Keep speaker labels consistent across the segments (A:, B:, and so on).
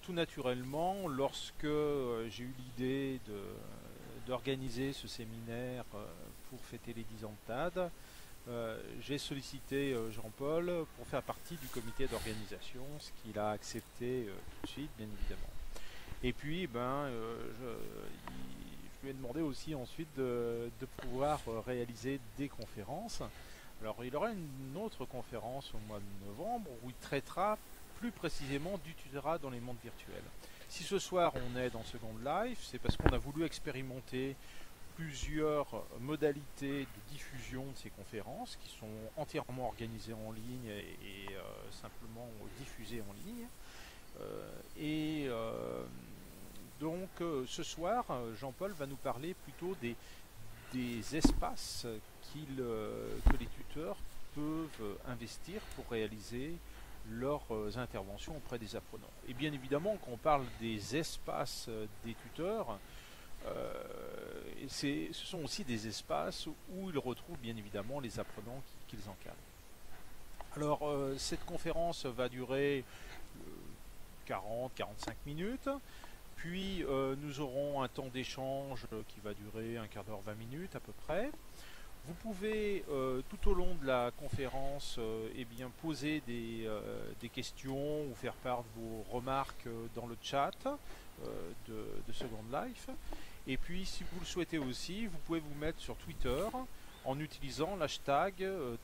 A: tout naturellement, lorsque j'ai eu l'idée d'organiser ce séminaire pour fêter les 10 ans de TAD, j'ai sollicité Jean-Paul pour faire partie du comité d'organisation, ce qu'il a accepté tout de suite, bien évidemment. Et puis, je lui ai demandé aussi ensuite de pouvoir réaliser des conférences. Alors, il y aura une autre conférence au mois de novembre où il traitera plus précisément du tutorat dans les mondes virtuels. Si ce soir on est dans Second Life, c'est parce qu'on a voulu expérimenter plusieurs modalités de diffusion de ces conférences qui sont entièrement organisées en ligne et simplement diffusées en ligne. Donc ce soir, Jean-Paul va nous parler plutôt des espaces que les tuteurs peuvent investir pour réaliser leurs interventions auprès des apprenants. Et bien évidemment, quand on parle des espaces des tuteurs, ce sont aussi des espaces où ils retrouvent bien évidemment les apprenants qu'ils encadrent. Alors, cette conférence va durer 40-45 minutes. Puis nous aurons un temps d'échange qui va durer un quart d'heure, 20 minutes à peu près. Vous pouvez tout au long de la conférence poser des questions ou faire part de vos remarques dans le chat de Second Life. Et puis si vous le souhaitez aussi, vous pouvez vous mettre sur Twitter en utilisant l'hashtag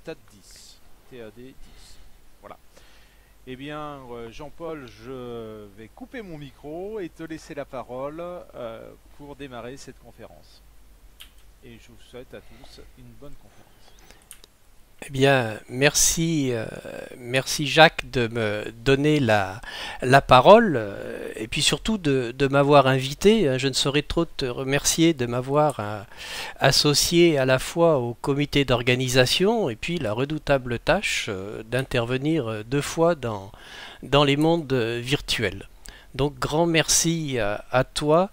A: TAD10. TAD10. Voilà. Eh bien, Jean-Paul, je vais couper mon micro et te laisser la parole pour démarrer cette conférence. Et je vous souhaite à tous une bonne conférence.
B: Eh bien, merci Jacques de me donner la parole et puis surtout de m'avoir invité. Je ne saurais trop te remercier de m'avoir associé à la fois au comité d'organisation et puis la redoutable tâche d'intervenir 2 fois dans les mondes virtuels. Donc grand merci à toi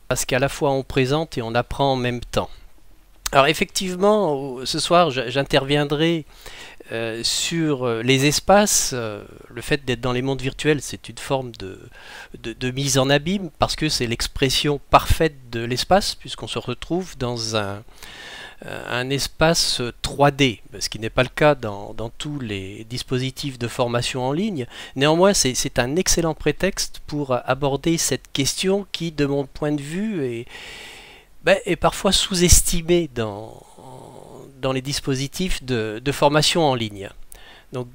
B: parce qu'à la fois on présente et on apprend en même temps. Alors effectivement, ce soir, j'interviendrai sur les espaces. Le fait d'être dans les mondes virtuels, c'est une forme de mise en abîme, parce que c'est l'expression parfaite de l'espace, puisqu'on se retrouve dans un espace 3D, ce qui n'est pas le cas dans tous les dispositifs de formation en ligne. Néanmoins, c'est un excellent prétexte pour aborder cette question qui, de mon point de vue, est parfois sous-estimé dans les dispositifs de formation en ligne. Donc,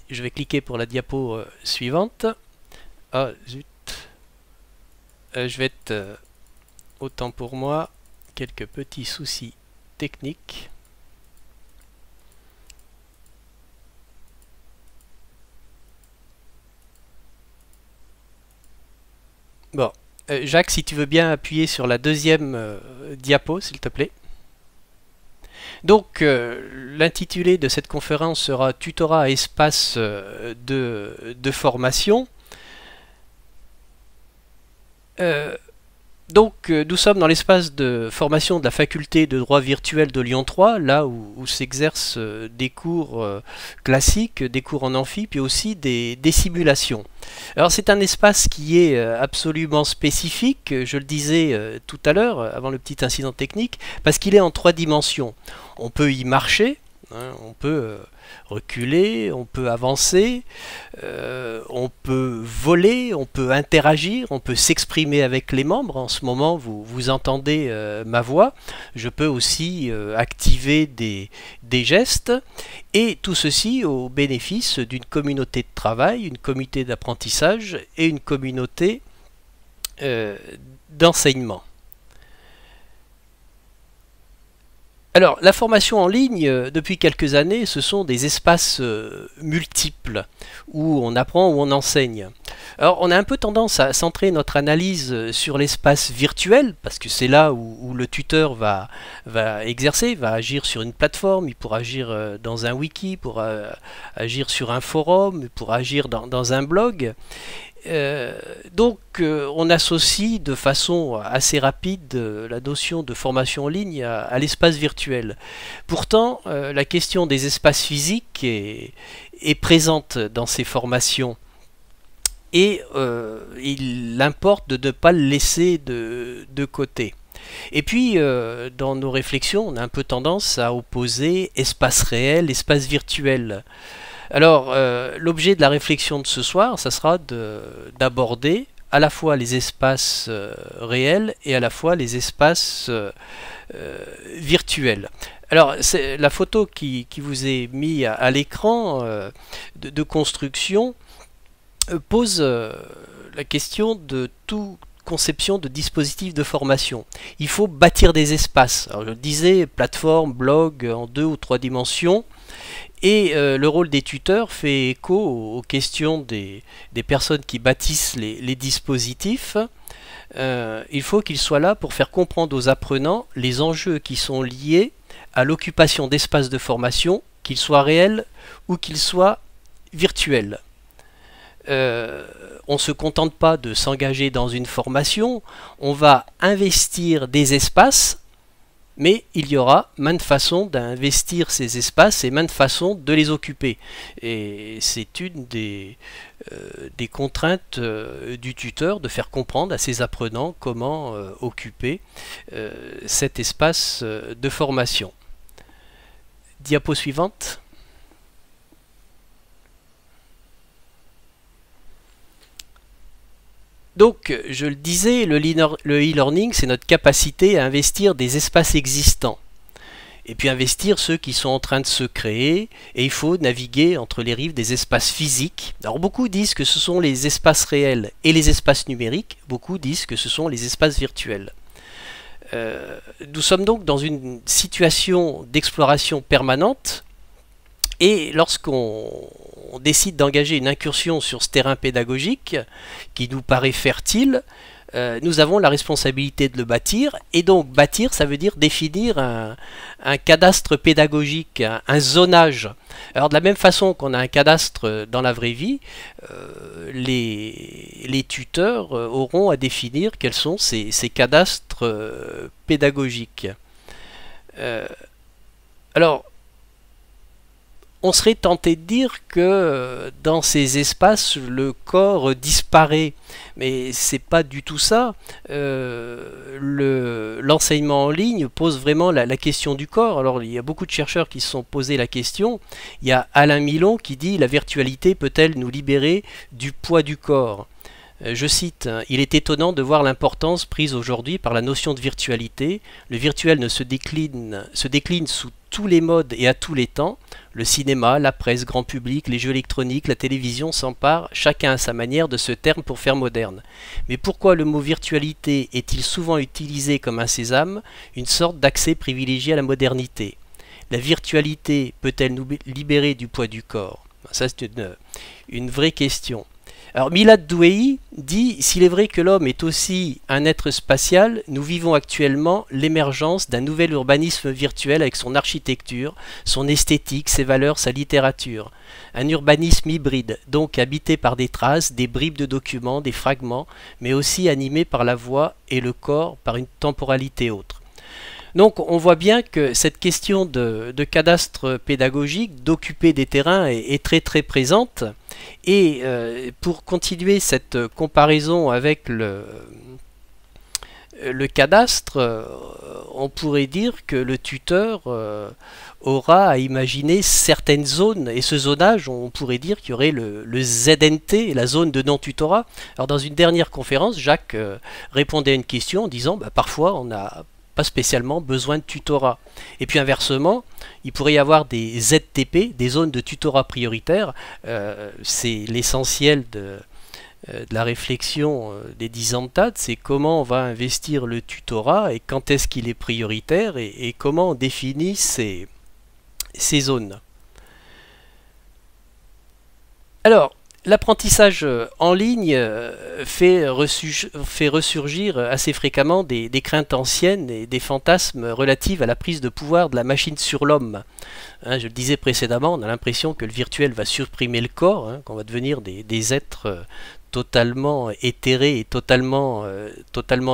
B: je vais cliquer pour la diapo suivante. Ah, zut. Je vais être, autant pour moi, quelques petits soucis techniques. Bon. Jacques, si tu veux bien appuyer sur la deuxième diapo, s'il te plaît. Donc, l'intitulé de cette conférence sera Tutorat à espace de formation. Donc, nous sommes dans l'espace de formation de la faculté de droit virtuel de Lyon 3, là où s'exercent des cours classiques, des cours en amphi, puis aussi des simulations. Alors, c'est un espace qui est absolument spécifique, je le disais tout à l'heure, avant le petit incident technique, parce qu'il est en 3 dimensions. On peut y marcher, hein, on peut reculer, on peut avancer, on peut voler, on peut interagir, on peut s'exprimer avec les membres. En ce moment, vous entendez ma voix. Je peux aussi activer des gestes. Et tout ceci au bénéfice d'une communauté de travail, une communauté d'apprentissage et une communauté d'enseignement. Alors, la formation en ligne, depuis quelques années, ce sont des espaces multiples, où on apprend, où on enseigne. Alors, on a un peu tendance à centrer notre analyse sur l'espace virtuel, parce que c'est là où le tuteur va exercer, va agir sur une plateforme, il pourra agir dans un wiki, il pourra agir sur un forum, il pourra agir dans un blog. Donc on associe de façon assez rapide la notion de formation en ligne à l'espace virtuel. Pourtant, la question des espaces physiques est présente dans ces formations. et il importe de ne pas le laisser de côté. Et puis, dans nos réflexions, on a un peu tendance à opposer espace réel, espace virtuel. Alors, l'objet de la réflexion de ce soir, ça sera d'aborder à la fois les espaces réels et à la fois les espaces virtuels. Alors, la photo qui vous est mise à l'écran de construction pose la question de toute conception de dispositifs de formation. Il faut bâtir des espaces. Alors, je le disais, plateforme, blog en 2 ou 3 dimensions. Et le rôle des tuteurs fait écho aux questions des personnes qui bâtissent les dispositifs. Il faut qu'ils soient là pour faire comprendre aux apprenants les enjeux qui sont liés à l'occupation d'espaces de formation, qu'ils soient réels ou qu'ils soient virtuels. On ne se contente pas de s'engager dans une formation, on va investir des espaces, mais il y aura maintes façons d'investir ces espaces et maintes façons de les occuper. Et c'est une des contraintes du tuteur de faire comprendre à ses apprenants comment occuper cet espace de formation. Diapo suivante. Donc, je le disais, le e-learning, c'est notre capacité à investir des espaces existants. Et puis investir ceux qui sont en train de se créer, et il faut naviguer entre les rives des espaces physiques. Alors beaucoup disent que ce sont les espaces réels et les espaces numériques, beaucoup disent que ce sont les espaces virtuels. Nous sommes donc dans une situation d'exploration permanente, et lorsqu'on décide d'engager une incursion sur ce terrain pédagogique, qui nous paraît fertile, nous avons la responsabilité de le bâtir, et donc bâtir, ça veut dire définir un cadastre pédagogique, un zonage. Alors de la même façon qu'on a un cadastre dans la vraie vie, les tuteurs auront à définir quels sont ces cadastres pédagogiques. Alors, on serait tenté de dire que dans ces espaces, le corps disparaît. Mais c'est pas du tout ça. L'enseignement en ligne pose vraiment la question du corps. Alors, il y a beaucoup de chercheurs qui se sont posé la question. Il y a Alain Milon qui dit « La virtualité peut-elle nous libérer du poids du corps ?» Je cite, « Il est étonnant de voir l'importance prise aujourd'hui par la notion de virtualité. Le virtuel se décline sous tous les modes et à tous les temps. Le cinéma, la presse, grand public, les jeux électroniques, la télévision s'emparent, chacun à sa manière, de ce terme pour faire moderne. Mais pourquoi le mot virtualité est-il souvent utilisé comme un sésame, une sorte d'accès privilégié à la modernité? La virtualité peut-elle nous libérer du poids du corps? Ça, c'est une vraie question. Alors Milad Douei dit « S'il est vrai que l'homme est aussi un être spatial, nous vivons actuellement l'émergence d'un nouvel urbanisme virtuel avec son architecture, son esthétique, ses valeurs, sa littérature. Un urbanisme hybride, donc habité par des traces, des bribes de documents, des fragments, mais aussi animé par la voix et le corps par une temporalité autre. » Donc on voit bien que cette question de cadastre pédagogique, d'occuper des terrains est très très présente. Et pour continuer cette comparaison avec le cadastre, on pourrait dire que le tuteur aura à imaginer certaines zones, et ce zonage, on pourrait dire qu'il y aurait le ZNT, la zone de non-tutorat. Alors dans une dernière conférence, Jacques répondait à une question en disant parfois on n'a pas spécialement besoin de tutorat. Et puis inversement, il pourrait y avoir des ZTP, des zones de tutorat prioritaire. C'est l'essentiel de la réflexion des 10 ans de TAD, c'est comment on va investir le tutorat et quand est-ce qu'il est prioritaire et comment on définit ces zones. Alors, l'apprentissage en ligne fait ressurgir assez fréquemment des craintes anciennes et des fantasmes relatifs à la prise de pouvoir de la machine sur l'homme. Hein, je le disais précédemment, on a l'impression que le virtuel va supprimer le corps, hein, qu'on va devenir des êtres totalement éthérés et totalement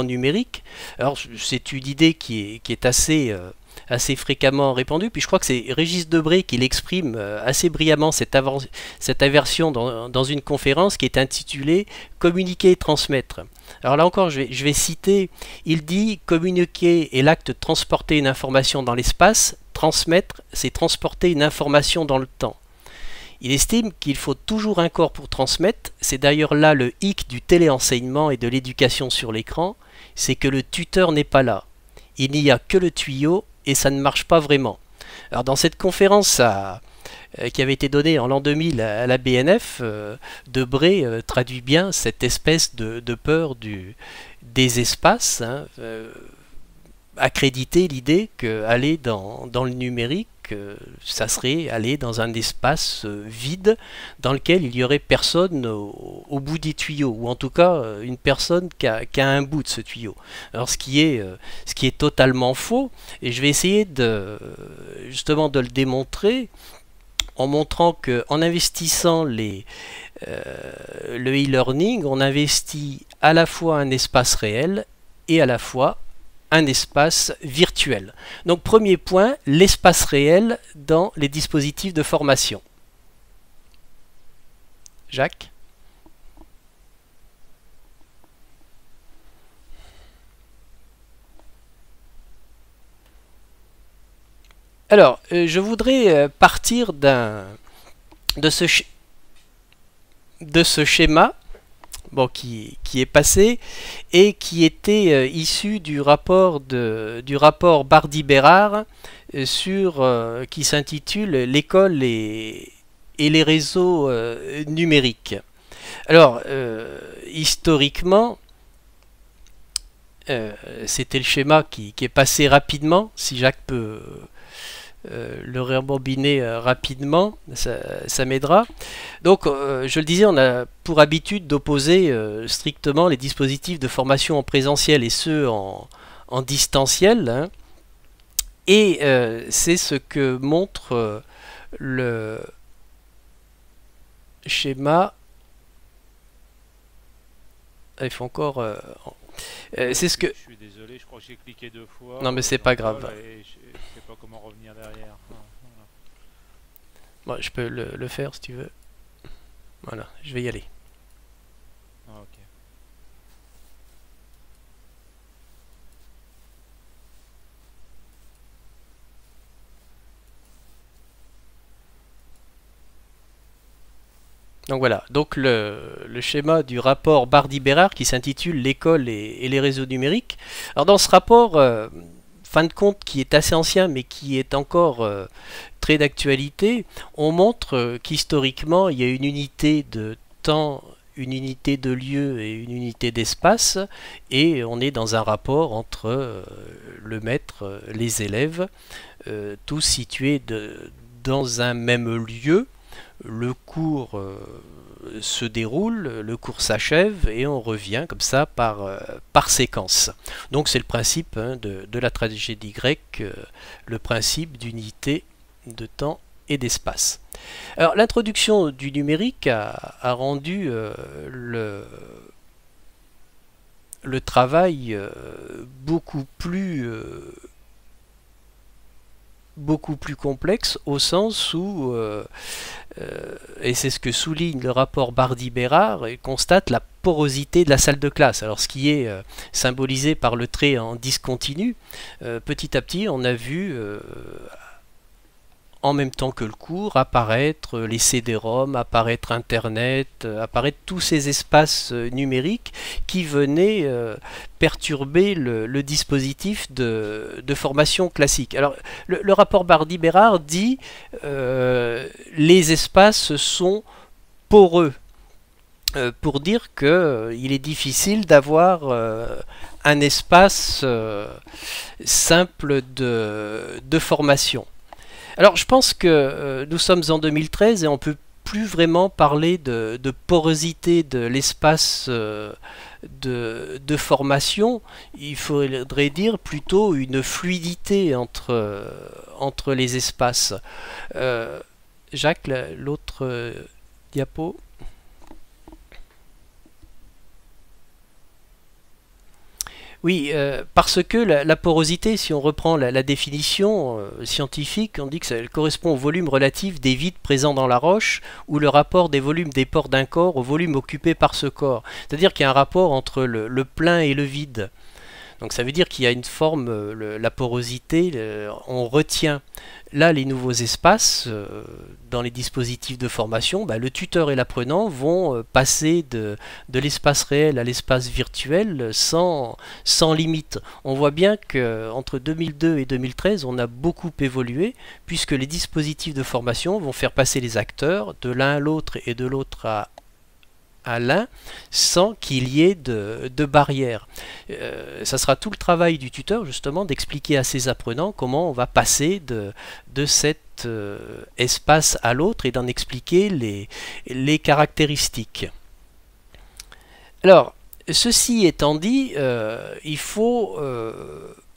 B: numériques. Alors c'est une idée qui est assez assez fréquemment répandu. Puis je crois que c'est Régis Debray qui l'exprime assez brillamment, cette aversion dans une conférence qui est intitulée « Communiquer et transmettre ». Alors là encore, je vais citer, il dit « Communiquer est l'acte de transporter une information dans l'espace, transmettre, c'est transporter une information dans le temps ». Il estime qu'il faut toujours un corps pour transmettre, c'est d'ailleurs là le hic du téléenseignement et de l'éducation sur l'écran, c'est que le tuteur n'est pas là. Il n'y a que le tuyau et ça ne marche pas vraiment. Alors dans cette conférence qui avait été donnée en l'an 2000 à la BNF, Debray traduit bien cette espèce de peur des espaces, hein, accréditer l'idée qu'aller dans le numérique, ça serait aller dans un espace vide dans lequel il n'y aurait personne au bout des tuyaux, ou en tout cas une personne qui a un bout de ce tuyau. Alors ce qui est totalement faux, et je vais essayer justement de le démontrer en montrant qu'en investissant le e-learning, on investit à la fois un espace réel et à la fois un espace virtuel. Donc premier point, l'espace réel dans les dispositifs de formation. Jacques ? Alors, je voudrais partir de ce schéma qui est passé et qui était issu du rapport Bardy-Bérard qui s'intitule L'école et les réseaux numériques. Alors, historiquement, c'était le schéma qui est passé rapidement, si Jacques peut le rembobiner rapidement, ça m'aidera. Donc, je le disais, on a pour habitude d'opposer strictement les dispositifs de formation en présentiel et ceux en distanciel, hein. Et c'est ce que montre le schéma. Il faut encore... c'est ce que...
A: Je suis désolé, je crois que j'ai cliqué 2 fois.
B: Non mais c'est pas grave.
A: Et je sais pas comment revenir derrière.
B: Bon, je peux le faire si tu veux. Voilà, je vais y aller.
A: Ah, ok.
B: Donc voilà, donc le schéma du rapport Bardy-Bérard qui s'intitule L'école et les réseaux numériques. Alors dans ce rapport, fin de compte, qui est assez ancien mais qui est encore très d'actualité, on montre qu'historiquement il y a une unité de temps, une unité de lieu et une unité d'espace, et on est dans un rapport entre le maître, les élèves, tous situés dans un même lieu. Le cours se déroule, le cours s'achève et on revient comme ça par séquence. Donc c'est le principe, hein, de la tragédie grecque, le principe d'unité de temps et d'espace. Alors l'introduction du numérique a rendu le travail beaucoup plus complexe, au sens où, et c'est ce que souligne le rapport Bardy-Bérard, constate la porosité de la salle de classe. Alors ce qui est symbolisé par le trait en discontinu, petit à petit on a vu en même temps que le cours apparaître les CD-ROM, apparaître Internet, apparaître tous ces espaces numériques qui venaient perturber le dispositif de formation classique. Alors le rapport Bardy-Bérard dit les espaces sont poreux, pour dire qu'il est difficile d'avoir un espace simple de formation. Alors je pense que nous sommes en 2013 et on ne peut plus vraiment parler de porosité de l'espace de formation. Il faudrait dire plutôt une fluidité entre les espaces. Jacques, l'autre diapo. Oui, parce que la porosité, si on reprend la définition scientifique, on dit que ça correspond au volume relatif des vides présents dans la roche ou le rapport des volumes des pores d'un corps au volume occupé par ce corps. C'est-à-dire qu'il y a un rapport entre le plein et le vide. Donc ça veut dire qu'il y a une forme, la porosité, on retient. Là, les nouveaux espaces, dans les dispositifs de formation, le tuteur et l'apprenant vont passer de l'espace réel à l'espace virtuel sans limite. On voit bien qu'entre 2002 et 2013, on a beaucoup évolué, puisque les dispositifs de formation vont faire passer les acteurs de l'un à l'autre et de l'autre à l'un sans qu'il y ait de barrière. Ça sera tout le travail du tuteur justement d'expliquer à ses apprenants comment on va passer de cet espace à l'autre et d'en expliquer les caractéristiques. Alors, ceci étant dit, il faut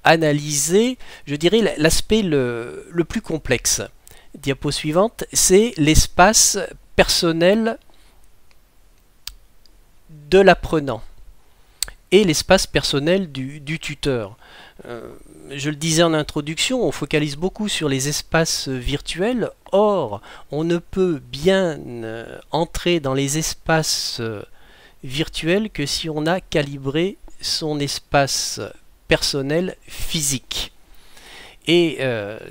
B: analyser, je dirais, l'aspect le plus complexe. Diapo suivante, c'est l'espace personnel de l'apprenant et l'espace personnel du tuteur. Je le disais en introduction, on focalise beaucoup sur les espaces virtuels. Or, on ne peut bien entrer dans les espaces virtuels que si on a calibré son espace personnel physique. Et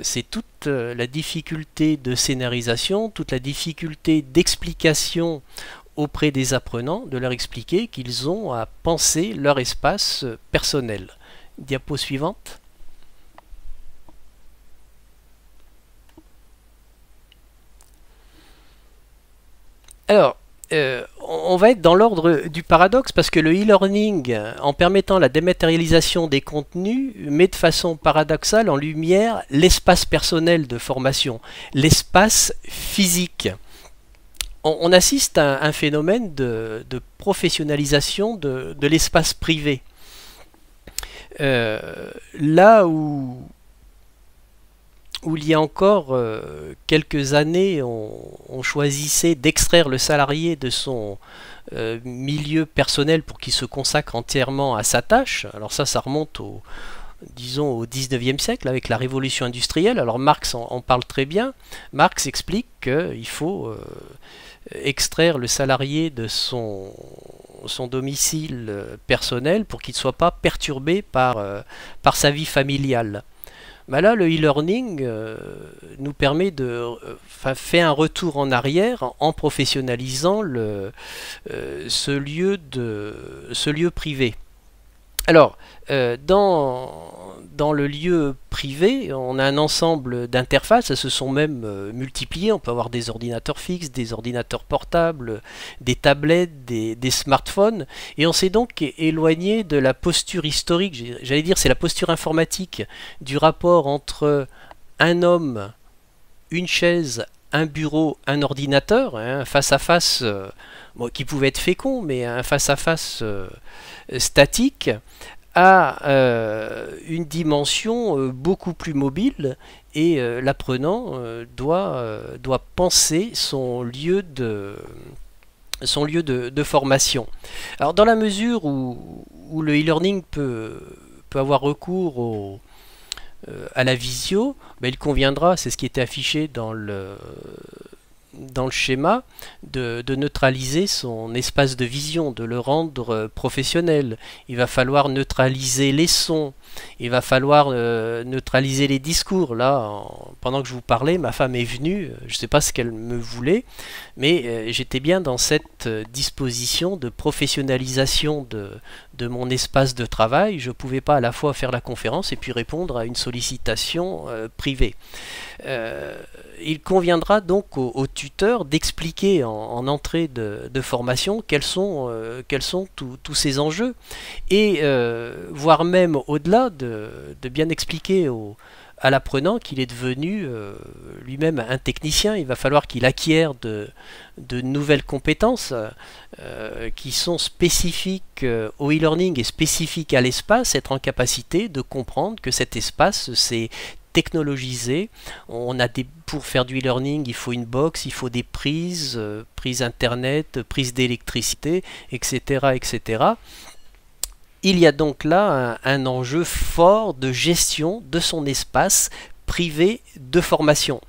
B: c'est toute la difficulté de scénarisation, toute la difficulté d'explication auprès des apprenants, de leur expliquer qu'ils ont à penser leur espace personnel. Diapo suivante. Alors, on va être dans l'ordre du paradoxe parce que le e-learning, en permettant la dématérialisation des contenus, met de façon paradoxale en lumière l'espace personnel de formation, l'espace physique. On assiste à un phénomène de professionnalisation de l'espace privé. Là où il y a encore quelques années, on choisissait d'extraire le salarié de son milieu personnel pour qu'il se consacre entièrement à sa tâche. Alors ça remonte disons au 19e siècle avec la révolution industrielle. Alors Marx en parle très bien. Marx explique qu'il faut extraire le salarié de son domicile personnel pour qu'il ne soit pas perturbé par sa vie familiale. Là, le e-learning nous permet faire un retour en arrière en professionnalisant ce lieu privé. Alors, dans le lieu privé, on a un ensemble d'interfaces, elles se sont même multipliées. On peut avoir des ordinateurs fixes, des ordinateurs portables, des tablettes, des smartphones, et on s'est donc éloigné de la posture historique, j'allais dire c'est la posture informatique, du rapport entre un homme, une chaise, un bureau, un ordinateur, un face-à-face qui pouvait être fécond, mais un face-à-face statique, à une dimension beaucoup plus mobile, et l'apprenant doit penser son lieu de formation. Alors dans la mesure où le e-learning peut avoir recours à la visio, il conviendra, c'est ce qui était affiché dans le schéma, de neutraliser son espace de vision, de le rendre professionnel. Il va falloir neutraliser les sons, il va falloir neutraliser les discours. Là, pendant que je vous parlais, ma femme est venue, je ne sais pas ce qu'elle me voulait, mais j'étais bien dans cette disposition de professionnalisation de mon espace de travail. Je ne pouvais pas à la fois faire la conférence et puis répondre à une sollicitation privée. Il conviendra donc au tuteur d'expliquer en entrée de formation quels sont tous ces enjeux, et voire même au-delà de bien expliquer à l'apprenant qu'il est devenu lui-même un technicien. Il va falloir qu'il acquiert de nouvelles compétences qui sont spécifiques au e-learning et spécifiques à l'espace, être en capacité de comprendre que cet espace c'est technologisé. Pour faire du e-learning, il faut une box, il faut des prises internet, prises d'électricité, etc., etc. Il y a donc là un enjeu fort de gestion de son espace privé de formation.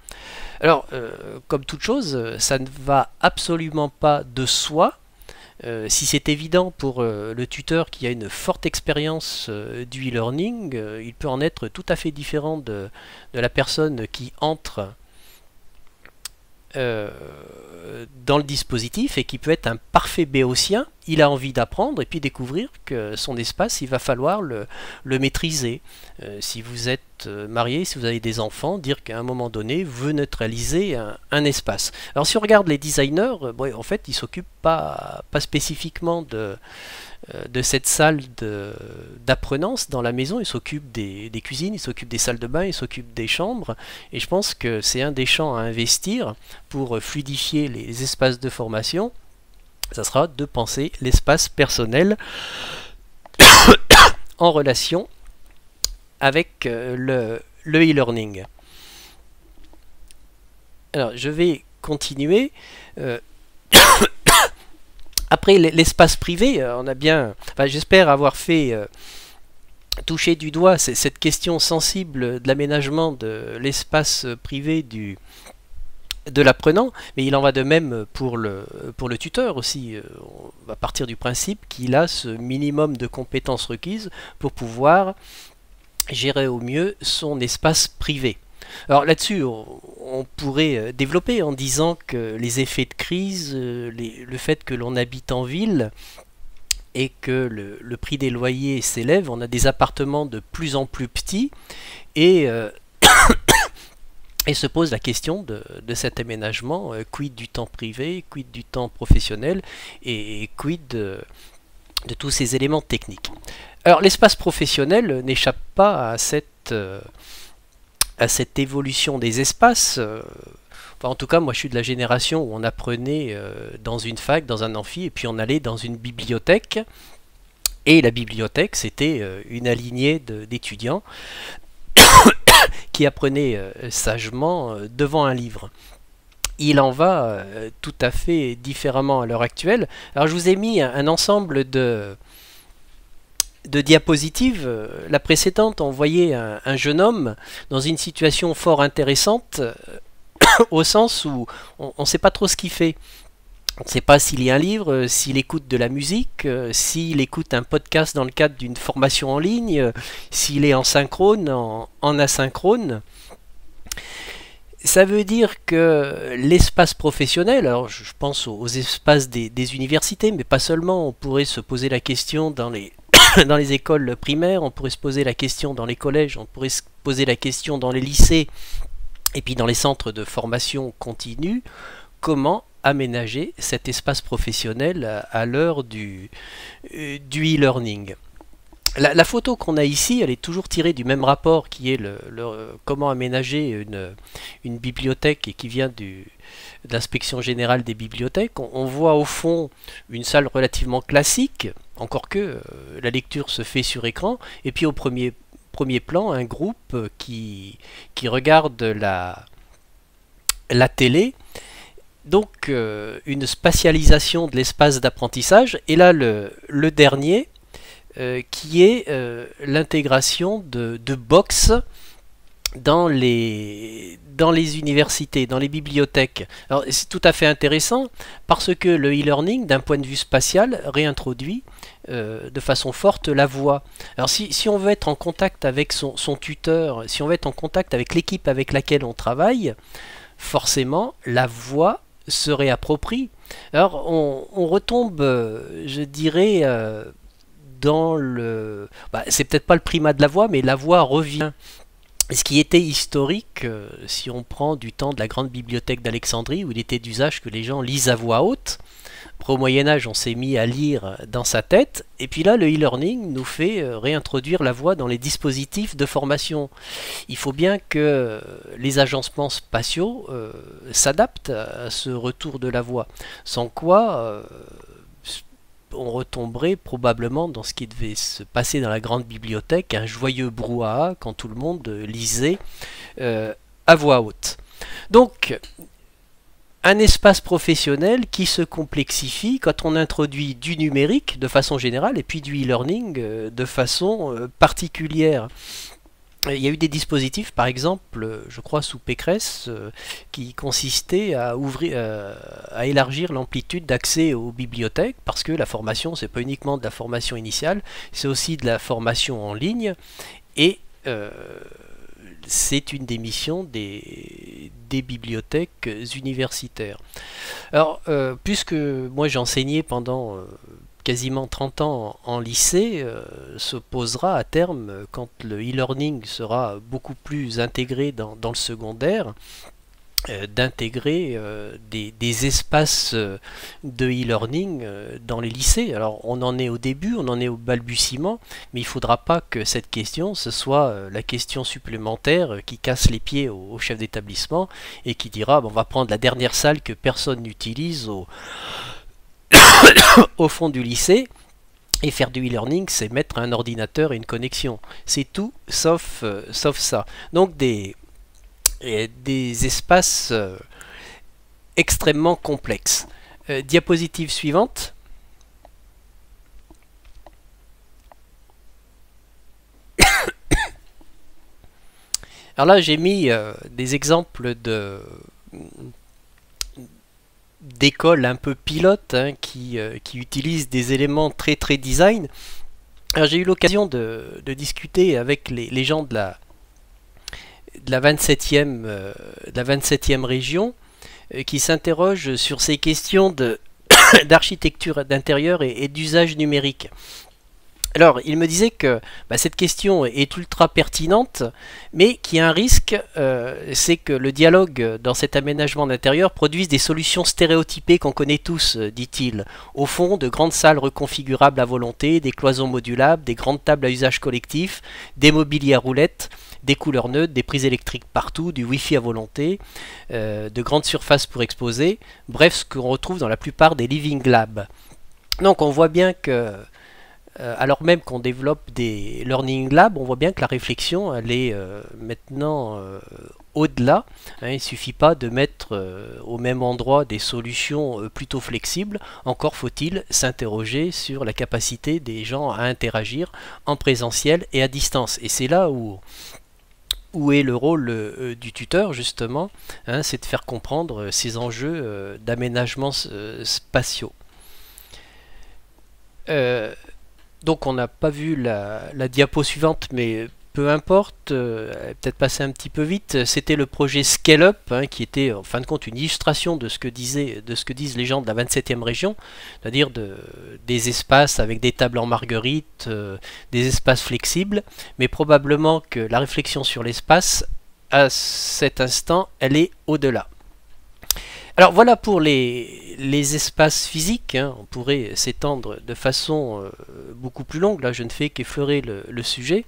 B: Alors, comme toute chose, ça ne va absolument pas de soi. Si c'est évident pour le tuteur qui a une forte expérience du e-learning, il peut en être tout à fait différent de la personne qui entre dans le dispositif et qui peut être un parfait béotien. Il a envie d'apprendre et puis découvrir que son espace, il va falloir le maîtriser. Si vous êtes marié, si vous avez des enfants, dire qu'à un moment donné, vous neutralisez un espace. Alors si on regarde les designers, bon, en fait, ils s'occupent pas spécifiquement de cette salle d'apprenance dans la maison. Ils s'occupent des cuisines, ils s'occupent des salles de bain, ils s'occupent des chambres. Et je pense que c'est un des champs à investir pour fluidifier les espaces de formation. Ça sera de penser l'espace personnel en relation avec le e-learning. Alors, je vais continuer. Après l'espace privé, on a bien, enfin, j'espère avoir fait toucher du doigt cette question sensible de l'aménagement de l'espace privé de l'apprenant, mais il en va de même pour le tuteur aussi. On va partir du principe qu'il a ce minimum de compétences requises pour pouvoir gérer au mieux son espace privé. Alors là-dessus, on pourrait développer en disant que les effets de crise, le fait que l'on habite en ville et que le prix des loyers s'élève, on a des appartements de plus en plus petits et se pose la question de cet aménagement, quid du temps privé, quid du temps professionnel et quid de tous ces éléments techniques. Alors l'espace professionnel n'échappe pas à cette évolution des espaces. Enfin, en tout cas, moi je suis de la génération où on apprenait dans une fac, dans un amphi, et puis on allait dans une bibliothèque. Et la bibliothèque, c'était une alignée d'étudiants qui apprenaient sagement devant un livre. Il en va tout à fait différemment à l'heure actuelle. Alors je vous ai mis un ensemble de diapositives. La précédente, on voyait un jeune homme dans une situation fort intéressante au sens où on ne sait pas trop ce qu'il fait. On ne sait pas s'il lit un livre, s'il écoute de la musique, s'il écoute un podcast dans le cadre d'une formation en ligne, s'il est en synchrone, en asynchrone. Ça veut dire que l'espace professionnel, alors je pense aux espaces des universités, mais pas seulement, on pourrait se poser la question dans les dans les écoles primaires, on pourrait se poser la question dans les collèges, on pourrait se poser la question dans les lycées, et puis dans les centres de formation continue, comment aménager cet espace professionnel à l'heure du e-learning. La photo qu'on a ici, elle est toujours tirée du même rapport qui est comment aménager une bibliothèque et qui vient de l'inspection générale des bibliothèques. On voit au fond une salle relativement classique, encore que la lecture se fait sur écran, et puis au premier plan, un groupe qui regarde la télé. Donc une spatialisation de l'espace d'apprentissage, et là le dernier, qui est l'intégration de box dans les universités, dans les bibliothèques. Alors c'est tout à fait intéressant parce que le e-learning, d'un point de vue spatial, réintroduit de façon forte la voix. Alors si on veut être en contact avec son tuteur, si on veut être en contact avec l'équipe avec laquelle on travaille, forcément la voix se réapproprie. Alors on retombe, je dirais, dans c'est peut-être pas le primat de la voix, mais la voix revient. Ce qui était historique, si on prend du temps de la grande bibliothèque d'Alexandrie, où il était d'usage que les gens lisent à voix haute. Après, au Moyen-Âge, on s'est mis à lire dans sa tête, et puis là, le e-learning nous fait réintroduire la voix dans les dispositifs de formation. Il faut bien que les agencements spatiaux s'adaptent à ce retour de la voix, sans quoi on retomberait probablement dans ce qui devait se passer dans la grande bibliothèque, un joyeux brouhaha quand tout le monde lisait à voix haute. Donc, un espace professionnel qui se complexifie quand on introduit du numérique de façon générale et puis du e-learning de façon particulière. Il y a eu des dispositifs, par exemple, je crois sous Pécresse, qui consistaient à à élargir l'amplitude d'accès aux bibliothèques, parce que la formation, c'est pas uniquement de la formation initiale, c'est aussi de la formation en ligne, et c'est une des missions des bibliothèques universitaires. Alors, puisque moi j'ai enseigné pendant quasiment 30 ans en lycée, se posera à terme, quand le e-learning sera beaucoup plus intégré dans le secondaire, d'intégrer des espaces de e-learning dans les lycées. Alors on en est au début, on en est au balbutiement, mais il ne faudra pas que cette question, ce soit la question supplémentaire qui casse les pieds au chef d'établissement et qui dira, bon, on va prendre la dernière salle que personne n'utilise au fond du lycée. Et faire du e-learning, c'est mettre un ordinateur et une connexion. C'est tout sauf ça. Donc des espaces extrêmement complexes. Diapositive suivante. Alors là, j'ai mis des exemples d'écoles un peu pilotes qui utilisent des éléments très design. Alors j'ai eu l'occasion de discuter avec les gens de la 27e région qui s'interrogent sur ces questions d'architecture d'intérieur et d'usage numérique. Alors, il me disait que cette question est ultra pertinente, mais qu'il y a un risque, c'est que le dialogue dans cet aménagement d'intérieur produise des solutions stéréotypées qu'on connaît tous, dit-il. Au fond, de grandes salles reconfigurables à volonté, des cloisons modulables, des grandes tables à usage collectif, des mobiliers à roulettes, des couleurs neutres, des prises électriques partout, du Wi-Fi à volonté, de grandes surfaces pour exposer, bref, ce qu'on retrouve dans la plupart des living labs. Donc on voit bien que alors même qu'on développe des learning labs, on voit bien que la réflexion elle est maintenant au-delà. Il ne suffit pas de mettre au même endroit des solutions plutôt flexibles. Encore faut-il s'interroger sur la capacité des gens à interagir en présentiel et à distance. Et c'est là où est le rôle du tuteur justement, c'est de faire comprendre ces enjeux d'aménagement spatiaux. Donc on n'a pas vu la diapo suivante, mais peu importe, peut-être passer un petit peu vite. C'était le projet Scale Up, qui était en fin de compte une illustration de ce que disent les gens de la 27e région, c'est-à-dire des espaces avec des tables en marguerite, des espaces flexibles, mais probablement que la réflexion sur l'espace, à cet instant, elle est au-delà. Alors voilà pour les espaces physiques, on pourrait s'étendre de façon beaucoup plus longue, là je ne fais qu'effleurer le sujet.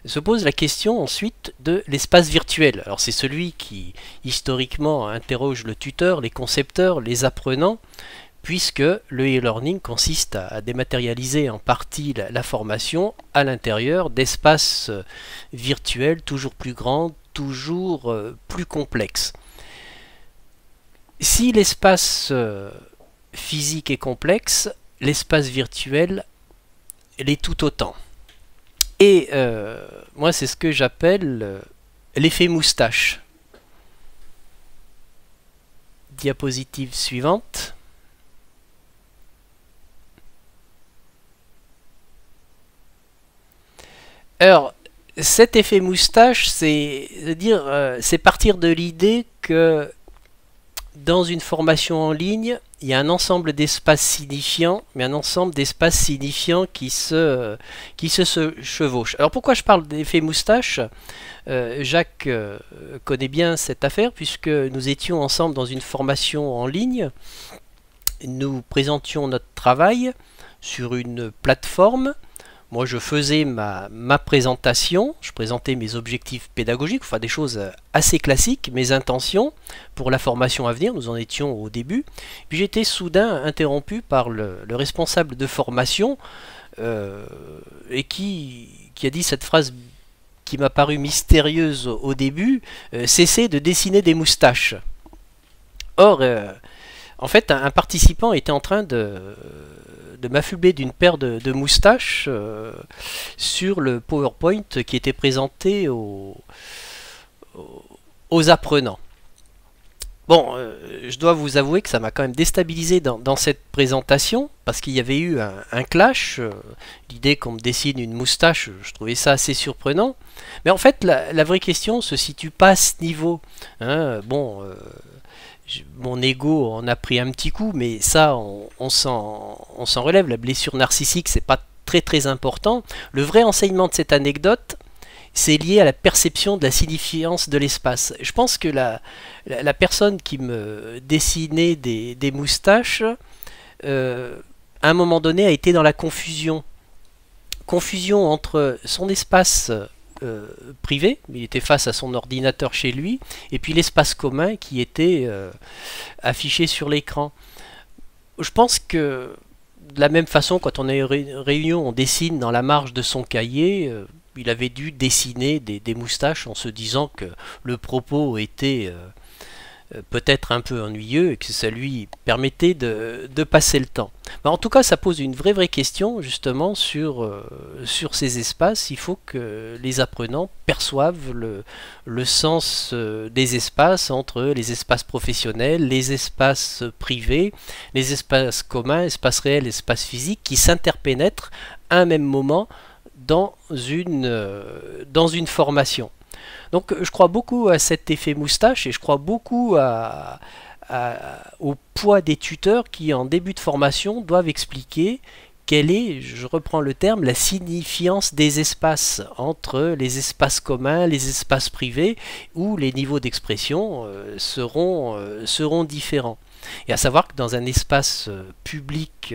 B: Se pose la question ensuite de l'espace virtuel. Alors c'est celui qui historiquement interroge le tuteur, les concepteurs, les apprenants, puisque le e-learning consiste à dématérialiser en partie la formation à l'intérieur d'espaces virtuels toujours plus grands, toujours plus complexes. Si l'espace physique est complexe, l'espace virtuel l'est tout autant. Et moi, c'est ce que j'appelle l'effet moustache. Diapositive suivante. Alors, cet effet moustache, c'est partir de l'idée que dans une formation en ligne, il y a un ensemble d'espaces signifiants, mais un ensemble d'espaces signifiants qui se chevauchent. Alors pourquoi je parle d'effet moustache? Jacques connaît bien cette affaire, puisque nous étions ensemble dans une formation en ligne. Nous présentions notre travail sur une plateforme. Moi, je faisais ma présentation, je présentais mes objectifs pédagogiques, enfin des choses assez classiques, mes intentions pour la formation à venir, nous en étions au début. Puis j'étais soudain interrompu par le responsable de formation et qui a dit cette phrase qui m'a paru mystérieuse au début, cessez de dessiner des moustaches. Or, en fait, un participant était en train de m'affubler d'une paire de moustaches sur le PowerPoint qui était présenté aux apprenants. Bon, je dois vous avouer que ça m'a quand même déstabilisé dans cette présentation, parce qu'il y avait eu un clash. L'idée qu'on me dessine une moustache, je trouvais ça assez surprenant. Mais en fait, la vraie question se situe pas à ce niveau. Hein. Bon, mon ego en a pris un petit coup, mais ça, on s'en relève. La blessure narcissique, c'est pas très très important. Le vrai enseignement de cette anecdote, c'est lié à la perception de la signifiance de l'espace. Je pense que la personne qui me dessinait des moustaches, à un moment donné, a été dans la confusion. Confusion entre son espace privé, il était face à son ordinateur chez lui, et puis l'espace commun qui était affiché sur l'écran. Je pense que de la même façon, quand on est réunion, on dessine dans la marge de son cahier. Il avait dû dessiner des moustaches en se disant que le propos était peut-être un peu ennuyeux et que ça lui permettait de passer le temps. Mais en tout cas, ça pose une vraie question justement sur ces espaces. Il faut que les apprenants perçoivent le sens des espaces entre les espaces professionnels, les espaces privés, les espaces communs, espaces réels, espaces physiques qui s'interpénètrent à un même moment dans une formation. Donc je crois beaucoup à cet effet moustache et je crois beaucoup au poids des tuteurs qui en début de formation doivent expliquer quelle est, je reprends le terme, la signifiance des espaces entre les espaces communs, les espaces privés où les niveaux d'expression seront différents. Et à savoir que dans un espace public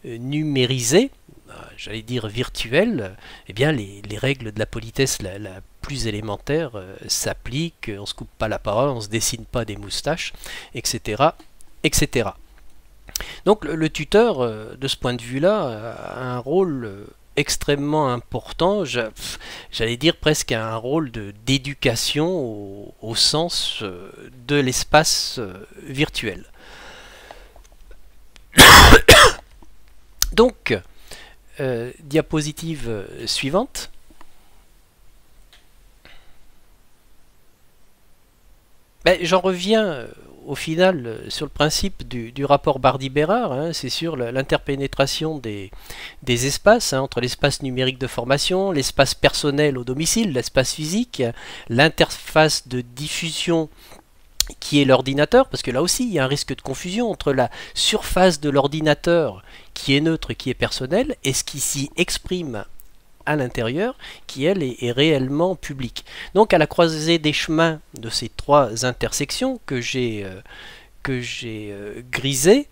B: numérisé, j'allais dire virtuel, eh bien les règles de la politesse la plus élémentaire s'appliquent, on ne se coupe pas la parole, on ne se dessine pas des moustaches, etc. etc. Donc le tuteur, de ce point de vue-là, a un rôle extrêmement important, j'allais dire presque un rôle d'éducation au sens de l'espace virtuel. Donc, diapositive suivante. J'en reviens au final sur le principe du rapport Bardy-Bérard, hein, c'est sur l'interpénétration des espaces, hein, entre l'espace numérique de formation, l'espace personnel au domicile, l'espace physique, l'interface de diffusion qui est l'ordinateur, parce que là aussi il y a un risque de confusion entre la surface de l'ordinateur qui est neutre, qui est personnel, et ce qui s'y exprime à l'intérieur, qui elle est réellement publique. Donc à la croisée des chemins de ces trois intersections que j'ai grisées,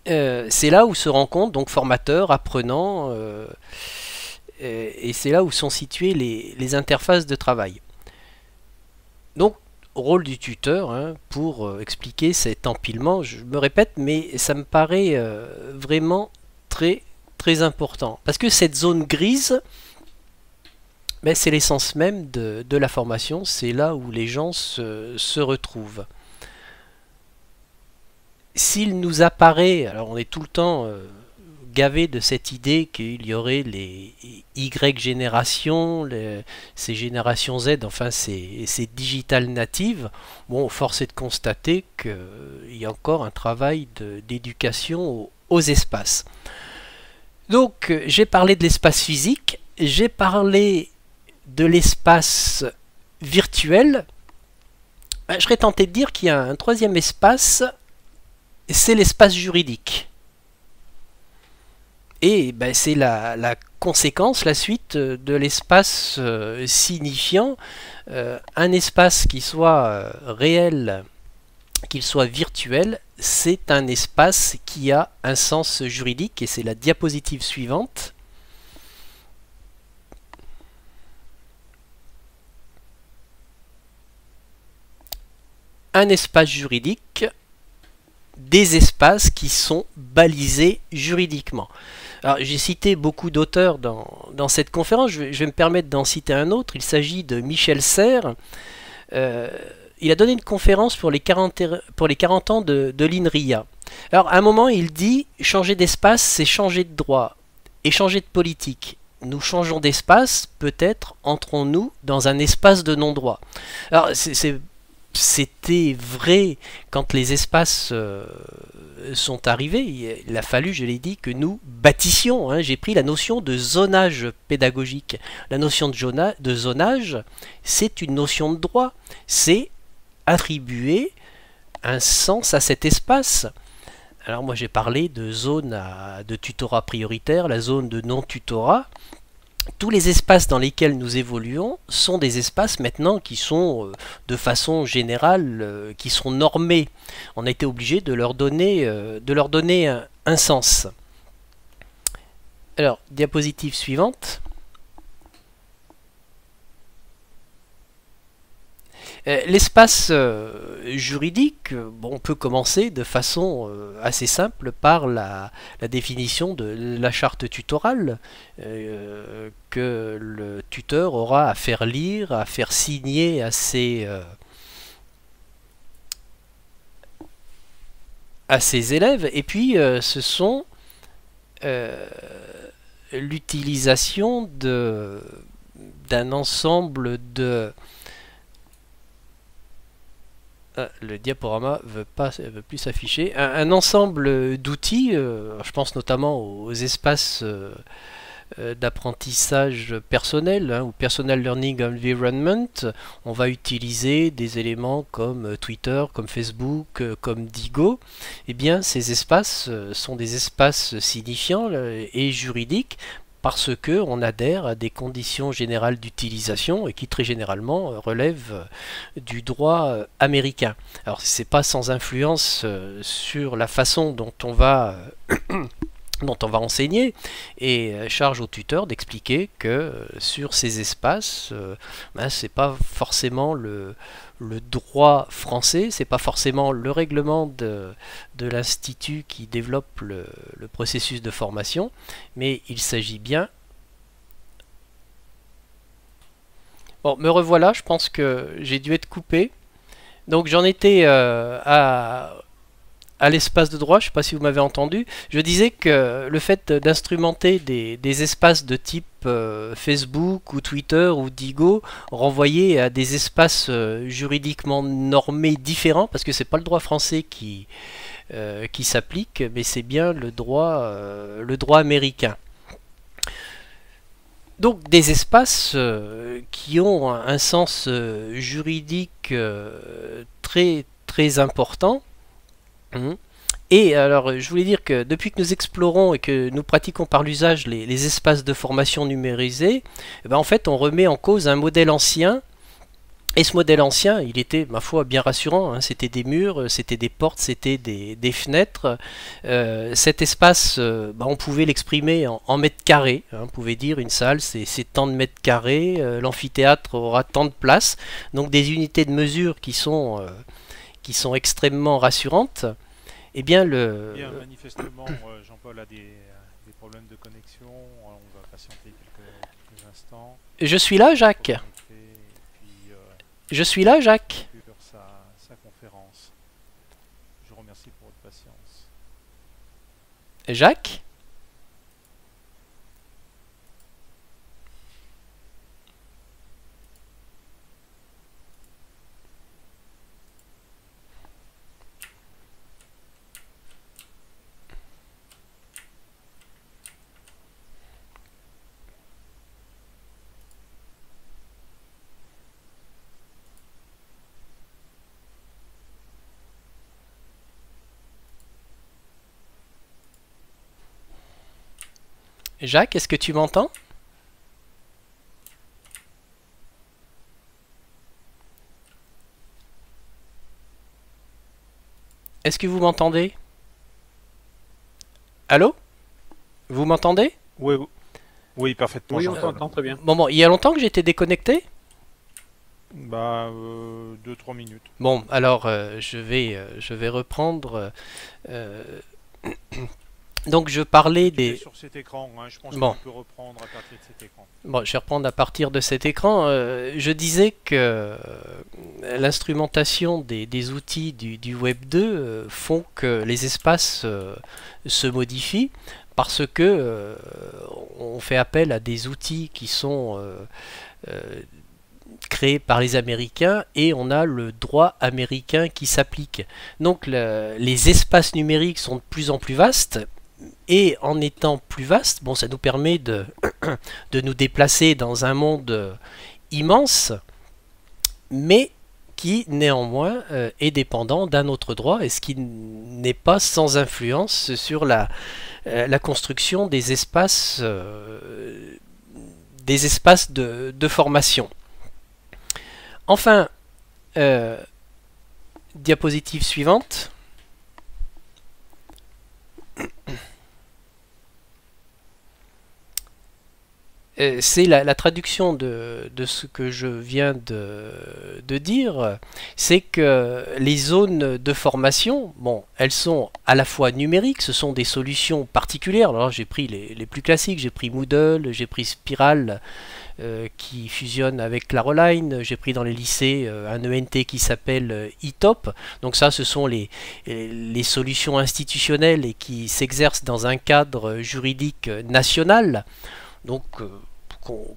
B: c'est là où se rencontrent donc formateurs, apprenants, et c'est là où sont situées les interfaces de travail. Donc rôle du tuteur, hein, pour expliquer cet empilement, je me répète, mais ça me paraît vraiment très important. Parce que cette zone grise, c'est l'essence même de la formation, c'est là où les gens se retrouvent. S'il nous apparaît, alors on est tout le temps gavé de cette idée qu'il y aurait les Y générations, ces générations Z, enfin ces digital natives, bon, force est de constater qu'il y a encore un travail d'éducation aux espaces. Donc j'ai parlé de l'espace physique, j'ai parlé de l'espace virtuel. Je serais tenté de dire qu'il y a un troisième espace, c'est l'espace juridique. Et c'est la conséquence, la suite de l'espace signifiant, un espace qui soit réel, qu'il soit virtuel, c'est un espace qui a un sens juridique, et c'est la diapositive suivante. Un espace juridique, des espaces qui sont balisés juridiquement. Alors j'ai cité beaucoup d'auteurs dans cette conférence, je vais me permettre d'en citer un autre, il s'agit de Michel Serres. il a donné une conférence pour les 40 ans de l'INRIA. Alors, à un moment, il dit changer d'espace, c'est changer de droit et changer de politique. Nous changeons d'espace, peut-être entrons-nous dans un espace de non-droit. Alors, c'était vrai quand les espaces sont arrivés. Il a fallu, je l'ai dit, que nous bâtissions. Hein. J'ai pris la notion de zonage pédagogique. La notion de zonage, c'est une notion de droit. C'est attribuer un sens à cet espace. Alors moi j'ai parlé de zone de tutorat prioritaire, la zone de non-tutorat. Tous les espaces dans lesquels nous évoluons sont des espaces maintenant qui sont de façon générale, qui sont normés. On a été obligé de leur donner un sens. Alors, diapositive suivante. L'espace juridique, bon, on peut commencer de façon assez simple par la définition de la charte tutorale que le tuteur aura à faire lire, à faire signer à ses élèves. Et puis ce sont l'utilisation d'un ensemble de... le diaporama veut plus s'afficher. Un ensemble d'outils, je pense notamment aux espaces d'apprentissage personnel, hein, ou Personal Learning Environment. On va utiliser des éléments comme Twitter, comme Facebook, comme Digo. Eh bien, ces espaces sont des espaces signifiants et juridiques, parce qu'on adhère à des conditions générales d'utilisation et qui très généralement relèvent du droit américain. Alors c'est pas sans influence sur la façon dont on va enseigner, et charge au tuteur d'expliquer que sur ces espaces, c'est pas forcément le droit français, c'est pas forcément le règlement de l'institut qui développe le processus de formation, mais il s'agit bien... Bon, me revoilà, je pense que j'ai dû être coupé. Donc j'en étais à l'espace de droit, je ne sais pas si vous m'avez entendu. Je disais que le fait d'instrumenter des espaces de type Facebook ou Twitter ou Digo renvoyait à des espaces juridiquement normés différents, parce que c'est pas le droit français qui s'applique, mais c'est bien le droit américain. Donc des espaces qui ont un sens juridique très très important. Et alors, je voulais dire que depuis que nous explorons et que nous pratiquons par l'usage les espaces de formation numérisés, en fait, on remet en cause un modèle ancien. Et ce modèle ancien, il était, ma foi, bien rassurant. Hein. C'était des murs, c'était des portes, c'était des fenêtres. Cet espace, on pouvait l'exprimer en mètres carrés. Hein. On pouvait dire une salle, c'est tant de mètres carrés. L'amphithéâtre aura tant de place. Donc des unités de mesure qui sont extrêmement rassurantes. Eh bien,
A: Bien, manifestement, Jean-Paul a des problèmes de connexion. On va patienter quelques instants.
B: Je suis là, Jacques. Je suis là, Jacques.
A: Sa conférence. Je vous remercie pour votre patience.
B: Jacques ? Jacques, est-ce que tu m'entends? Est-ce que vous m'entendez? Allô? Vous m'entendez?
A: Oui, oui, parfaitement.
C: Oui, on t'entend très bien.
B: Bon, il y a longtemps que j'étais déconnecté?
A: 2-3 minutes.
B: Bon, alors je vais reprendre Donc je parlais
A: Tu es
B: des...
A: sur cet écran, hein, je pense que
B: Bon,
A: tu peux reprendre à partir de cet écran.
B: bon, je vais reprendre à partir de cet écran. Je disais que l'instrumentation des outils du Web 2 font que les espaces se modifient parce que on fait appel à des outils qui sont euh, créés par les Américains et on a le droit américain qui s'applique. Donc les espaces numériques sont de plus en plus vastes et en étant plus vastes, bon, ça nous permet de nous déplacer dans un monde immense, mais qui néanmoins est dépendant d'un autre droit et ce qui n'est pas sans influence sur la construction des espaces de formation. Enfin, diapositive suivante. C'est la traduction de ce que je viens de dire, c'est que les zones de formation, bon, elles sont à la fois numériques, ce sont des solutions particulières. Alors j'ai pris les plus classiques, j'ai pris Moodle, j'ai pris Spiral qui fusionne avec Claroline, j'ai pris dans les lycées un ENT qui s'appelle eTop. Donc ça, ce sont les solutions institutionnelles et qui s'exercent dans un cadre juridique national. Donc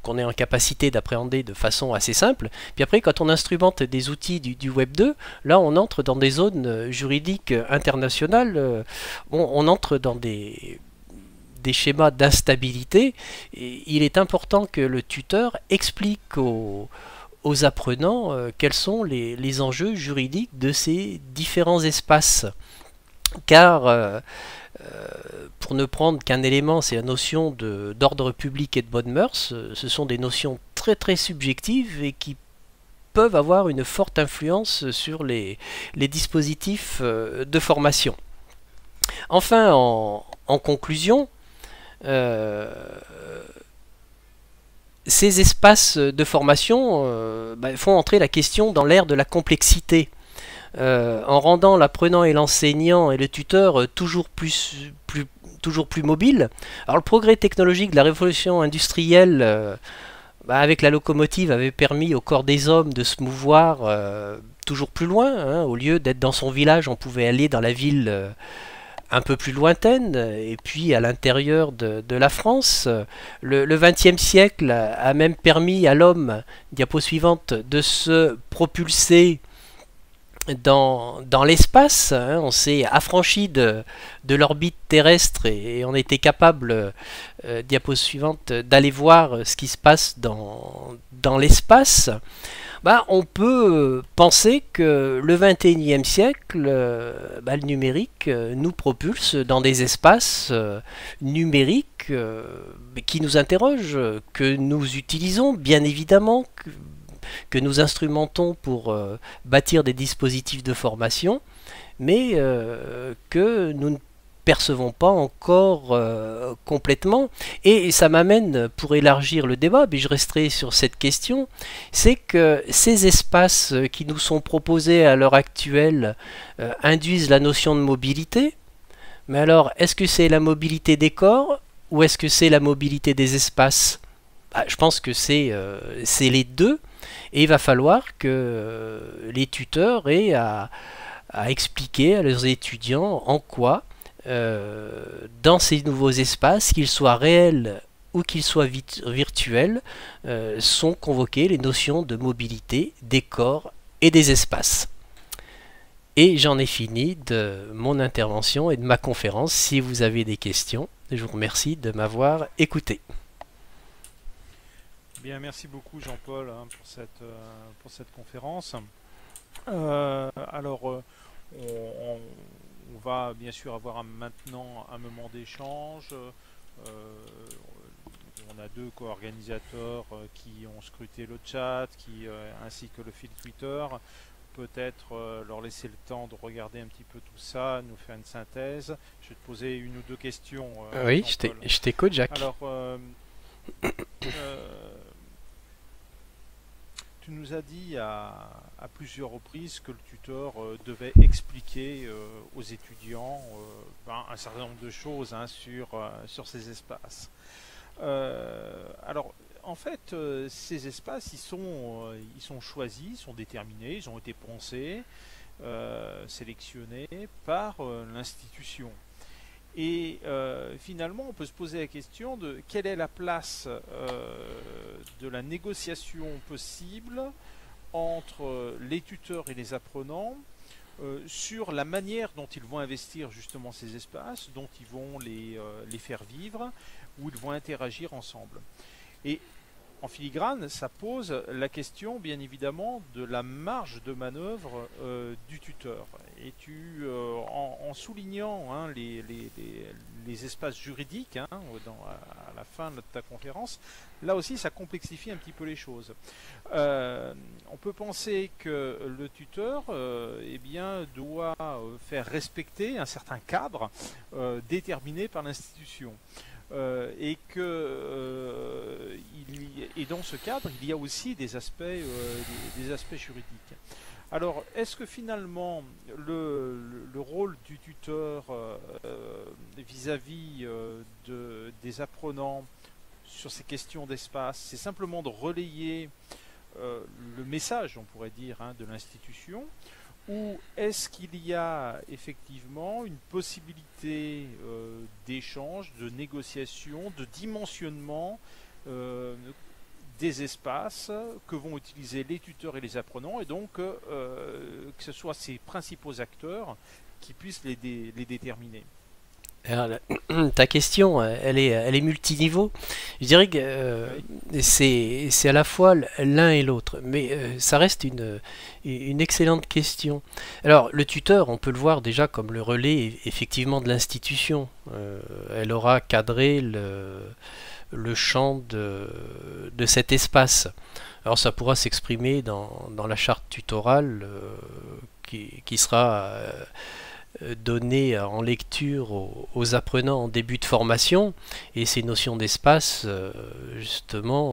B: qu'on est en capacité d'appréhender de façon assez simple. Puis après, quand on instrumente des outils du Web 2, là on entre dans des zones juridiques internationales, on entre dans des schémas d'instabilité. Il est important que le tuteur explique aux apprenants quels sont les enjeux juridiques de ces différents espaces. Car pour ne prendre qu'un élément, c'est la notion d'ordre public et de bonnes mœurs. Ce sont des notions très très subjectives et qui peuvent avoir une forte influence sur les dispositifs de formation. Enfin, en conclusion, ces espaces de formation font entrer la question dans l'ère de la complexité. En rendant l'apprenant et l'enseignant et le tuteur toujours plus mobiles. Alors le progrès technologique de la révolution industrielle avec la locomotive avait permis au corps des hommes de se mouvoir toujours plus loin. Hein. Au lieu d'être dans son village, on pouvait aller dans la ville un peu plus lointaine, et puis à l'intérieur de la France. Le XXe siècle a même permis à l'homme, diapo suivante, de se propulser dans l'espace, hein. On s'est affranchi de l'orbite terrestre et on était capable, diapo suivante, d'aller voir ce qui se passe dans l'espace. On peut penser que le XXIe siècle, le numérique nous propulse dans des espaces numériques qui nous interrogent, que nous utilisons bien évidemment, que nous instrumentons pour bâtir des dispositifs de formation, mais que nous ne percevons pas encore complètement. Et ça m'amène, pour élargir le débat, mais je resterai sur cette question, c'est que ces espaces qui nous sont proposés à l'heure actuelle induisent la notion de mobilité. Mais alors, est-ce que c'est la mobilité des corps ou est-ce que c'est la mobilité des espaces? Je pense que c'est les deux. Et il va falloir que les tuteurs aient à expliquer à leurs étudiants en quoi, dans ces nouveaux espaces, qu'ils soient réels ou qu'ils soient virtuels, sont convoquées les notions de mobilité des corps et des espaces. Et j'en ai fini de mon intervention et de ma conférence. Si vous avez des questions, je vous remercie de m'avoir écouté.
A: Bien, merci beaucoup Jean-Paul pour cette conférence. On va bien sûr avoir maintenant un moment d'échange. On a deux co-organisateurs qui ont scruté le chat, ainsi que le fil Twitter. Peut-être leur laisser le temps de regarder un petit peu tout ça, nous faire une synthèse. Je vais te poser une ou deux questions.
B: Oui, je t'écoute, Jacques.
A: Alors, tu nous as dit à plusieurs reprises que le tuteur devait expliquer aux étudiants un certain nombre de choses, hein, sur ces espaces. Alors, en fait, ces espaces, ils sont choisis, ils sont déterminés, ils ont été pensés, sélectionnés par l'institution. Et finalement, on peut se poser la question de quelle est la place de la négociation possible entre les tuteurs et les apprenants sur la manière dont ils vont investir justement ces espaces, dont ils vont les faire vivre, où ils vont interagir ensemble. Et en filigrane, ça pose la question, bien évidemment, de la marge de manœuvre du tuteur. Et en soulignant, hein, les espaces juridiques, hein, à la fin de ta conférence, là aussi, ça complexifie un petit peu les choses. On peut penser que le tuteur eh bien, doit faire respecter un certain cadre déterminé par l'institution. Et dans ce cadre, il y a aussi des aspects juridiques. Alors, est-ce que finalement le rôle du tuteur vis-à-vis des apprenants sur ces questions d'espace, c'est simplement de relayer le message, on pourrait dire, hein, de l'institution, ou est-ce qu'il y a effectivement une possibilité d'échange, de négociation, de dimensionnement des espaces que vont utiliser les tuteurs et les apprenants, et donc que ce soit ces principaux acteurs qui puissent les déterminer?
B: Alors, ta question, elle est multiniveau. Je dirais que c'est à la fois l'un et l'autre, mais ça reste une excellente question. Alors, le tuteur, on peut le voir déjà comme le relais effectivement de l'institution. Elle aura cadré le champ de cet espace. Alors, ça pourra s'exprimer dans la charte tutorale qui sera donné en lecture aux apprenants en début de formation, et ces notions d'espace justement